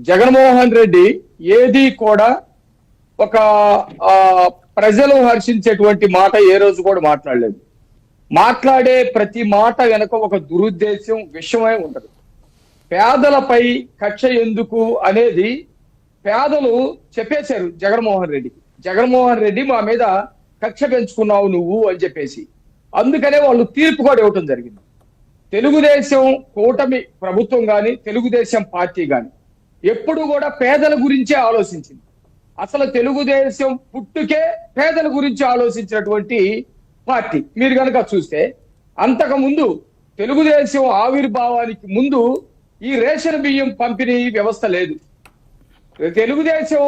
జగన్మోహన్ రెడ్డి ఏది కూడా ఒక ప్రజలు హర్షించేటువంటి మాట ఏ రోజు కూడా మాట్లాడలేదు. మాట్లాడే ప్రతి మాట వెనక ఒక దురుద్దేశం విషయమే ఉండదు. పేదలపై కక్ష ఎందుకు అనేది పేదలు చెప్పేశారు జగన్మోహన్ రెడ్డికి. జగన్మోహన్ రెడ్డి మా మీద కక్ష పెంచుకున్నావు నువ్వు అని చెప్పేసి, అందుకనే వాళ్ళు తీర్పు కూడా ఇవ్వటం జరిగింది. తెలుగుదేశం కూటమి ప్రభుత్వం కానీ తెలుగుదేశం పార్టీ కానీ ఎప్పుడు కూడా పేదల గురించే ఆలోచించింది. అసలు తెలుగుదేశం పుట్టుకే పేదల గురించి ఆలోచించినటువంటి పార్టీ. మీరు కనుక చూస్తే అంతకు ముందు తెలుగుదేశం ఆవిర్భావానికి ముందు ఈ రేషన్ బియ్యం పంపిణీ వ్యవస్థ లేదు. తెలుగుదేశం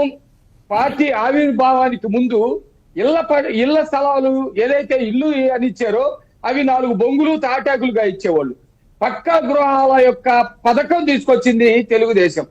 పార్టీ ఆవిర్భావానికి ముందు ఇళ్ల స్థలాలు ఏదైతే ఇల్లు అని ఇచ్చారో అవి 4 బొంగులు తాటాకులుగా ఇచ్చేవాళ్ళు. పక్కా గృహాల యొక్క పథకం తీసుకొచ్చింది తెలుగుదేశం.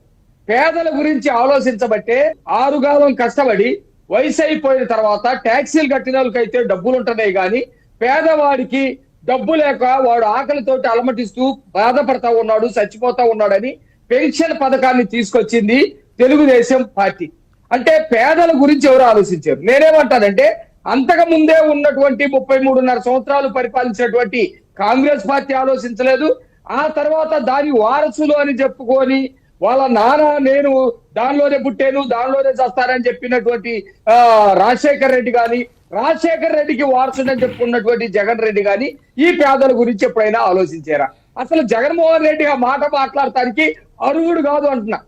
పేదల గురించి ఆలోచించబట్టే 6 కాలం కష్టపడి వయసు అయిపోయిన తర్వాత ట్యాక్సీలు కట్టిన వాళ్ళకైతే డబ్బులు ఉంటున్నాయి కానీ పేదవాడికి డబ్బు లేక వాడు ఆకలితోటి అలమటిస్తూ బాధపడతా ఉన్నాడు, చచ్చిపోతా ఉన్నాడని పెన్షన్ పథకాన్ని తీసుకొచ్చింది తెలుగుదేశం పార్టీ. అంటే పేదల గురించి ఎవరు ఆలోచించారు? నేనేమంటానంటే అంతకు ముందే ఉన్నటువంటి 33.5 సంవత్సరాలు పరిపాలించినటువంటి కాంగ్రెస్ పార్టీ ఆలోచించలేదు. ఆ తర్వాత దాని వారసులు అని చెప్పుకొని వాళ్ళ నాన్న నేను దానిలోనే పుట్టాను దానిలోనే చేస్తానని చెప్పినటువంటి రాజశేఖర్ రెడ్డి కానీ, రాజశేఖర్ రెడ్డికి వారసుడని చెప్పుకున్నటువంటి జగన్ రెడ్డి కానీ ఈ పేదల గురించి ఎప్పుడైనా ఆలోచించారా? అసలు జగన్మోహన్ రెడ్డి ఆ మాట మాట్లాడటానికి అర్హుడు కాదు అంటున్నా.